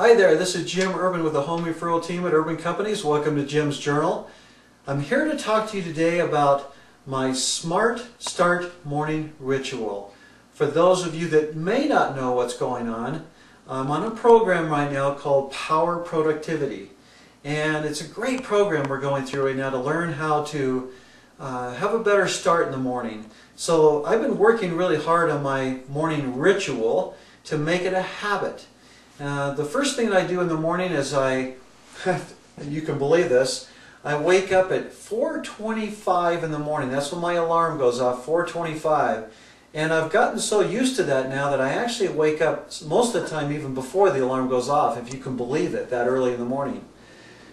Hi there, this is Jim Urban with the Home Referral Team at Urban Companies. Welcome to Jim's Journal. I'm here to talk to you today about my Smart Start morning ritual. For those of you that may not know what's going on, I'm on a program right now called Power Productivity. And it's a great program we're going through right now to learn how to have a better start in the morning. So I've been working really hard on my morning ritual to make it a habit. The first thing that I do in the morning is you can believe this, I wake up at 4:25 in the morning. That's when my alarm goes off, 4:25. And I've gotten so used to that now that I actually wake up most of the time even before the alarm goes off, if you can believe it, that early in the morning.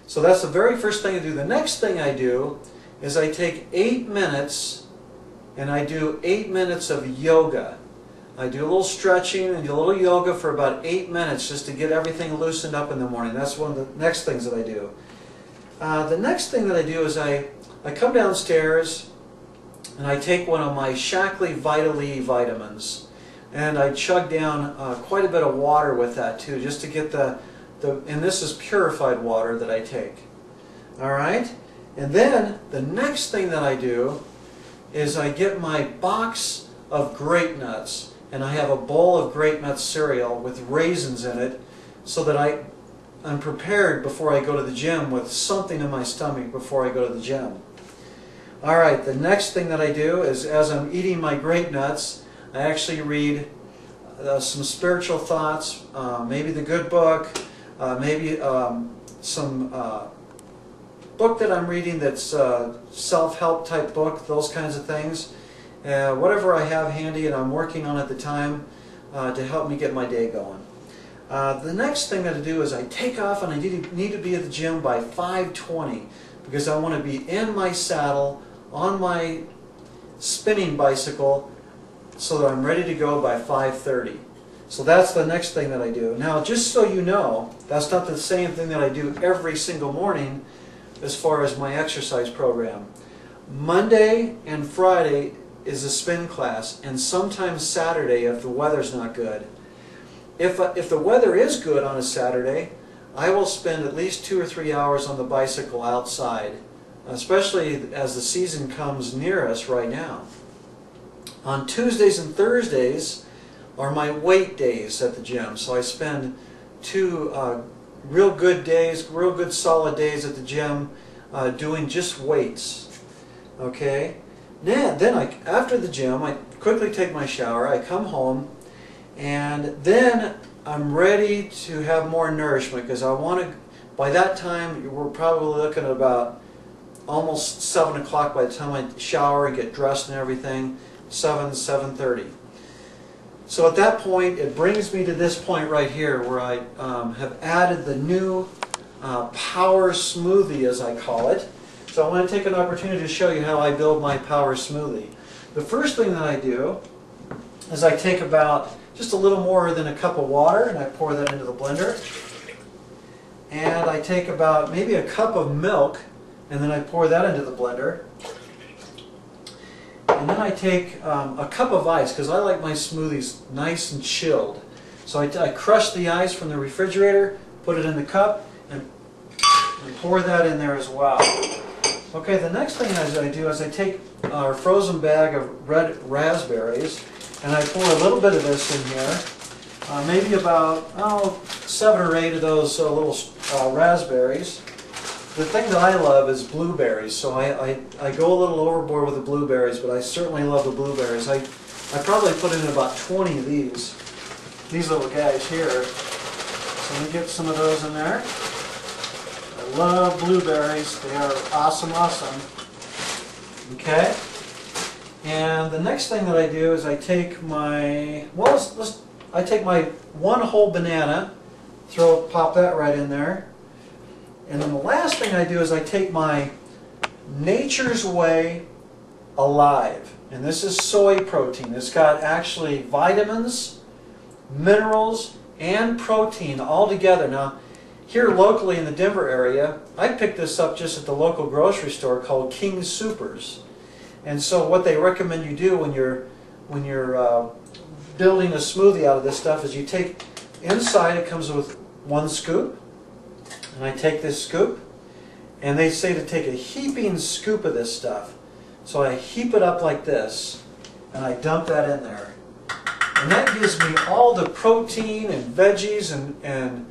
So that's the very first thing I do. The next thing I do is I take 8 minutes and I do 8 minutes of yoga. I do a little stretching and do a little yoga for about 8 minutes just to get everything loosened up in the morning. That's one of the next things that I do. The next thing that I do is I come downstairs and I take one of my Shaklee Vital-E vitamins and I chug down quite a bit of water with that too, just to get and this is purified water that I take. Alright? And then the next thing that I do is I get my box of grape nuts. And I have a bowl of grape nut cereal with raisins in it so that I'm prepared before I go to the gym with something in my stomach before I go to the gym. Alright, the next thing that I do is as I'm eating my grape nuts, I actually read some spiritual thoughts, maybe the good book, maybe some book that I'm reading that's self-help type book, those kinds of things. Whatever I have handy and I'm working on at the time to help me get my day going. The next thing that I do is I take off and I need to be at the gym by 5:20 because I want to be in my saddle on my spinning bicycle so that I'm ready to go by 5:30. So that's the next thing that I do. Now just so you know, that's not the same thing that I do every single morning as far as my exercise program. Monday and Friday is a spin class, and sometimes Saturday if the weather's not good. If the weather is good on a Saturday, I will spend at least 2 or 3 hours on the bicycle outside, especially as the season comes near us right now. On Tuesdays and Thursdays are my weight days at the gym, so I spend 2 real good days, real good solid days at the gym doing just weights. Okay? Then after the gym, I quickly take my shower, I come home, and then I'm ready to have more nourishment because I want to, by that time, we're probably looking at about almost 7 o'clock by the time I shower and get dressed and everything, 7:30. So at that point, it brings me to this point right here where I have added the new Power Smoothie, as I call it. So I want to take an opportunity to show you how I build my Power Smoothie. The first thing that I do is I take about just a little more than a cup of water and I pour that into the blender. And I take about maybe a cup of milk and then I pour that into the blender. And then I take a cup of ice because I like my smoothies nice and chilled. So I crush the ice from the refrigerator, put it in the cup, and pour that in there as well. Okay, the next thing I do is I take our frozen bag of red raspberries and I pour a little bit of this in here, maybe about 7 or 8 of those little raspberries. The thing that I love is blueberries, so I go a little overboard with the blueberries, but I certainly love the blueberries. I probably put in about 20 of these little guys here. So let me get some of those in there. I love blueberries. They are awesome. Okay? And the next thing that I do is I take my, I take my 1 whole banana, pop that right in there. And then the last thing I do is I take my Nature's Way Alive. And this is soy protein. It's got actually vitamins, minerals, and protein all together. Now, here locally in the Denver area, I picked this up just at the local grocery store called King Soopers. And so what they recommend you do when you're building a smoothie out of this stuff is you take, inside it comes with 1 scoop. And I take this scoop, and they say to take a heaping scoop of this stuff. So I heap it up like this, and I dump that in there. And that gives me all the protein and veggies and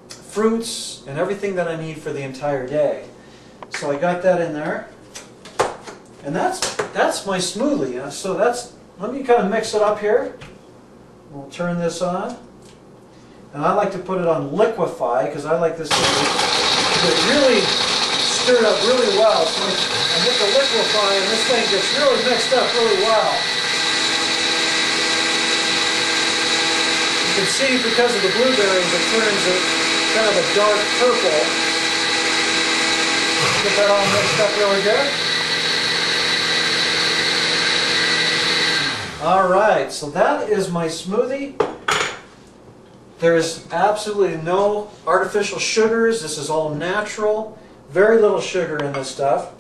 fruits and everything that I need for the entire day. So I got that in there. And that's my smoothie. So let me kind of mix it up here. We'll turn this on. And I like to put it on liquefy because I like this to get really stirred up really well. So I hit the liquefy and this thing gets really mixed up really well. You can see because of the blueberries it turns kind of a dark purple. Get that all mixed up really good. Alright, so that is my smoothie. There is absolutely no artificial sugars. This is all natural. Very little sugar in this stuff.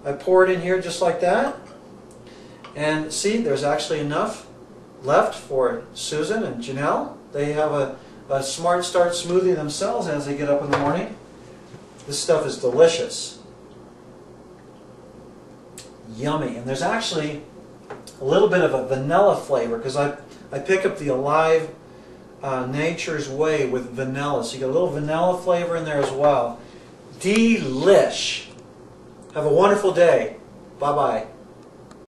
I pour it in here just like that. And see, there's actually enough left for Susan and Janelle. They have a Smart Start smoothie themselves as they get up in the morning. This stuff is delicious. Yummy. And there's actually a little bit of a vanilla flavor because I pick up the Alive Nature's Way with vanilla. So you get a little vanilla flavor in there as well. Delish. Have a wonderful day. Bye-bye.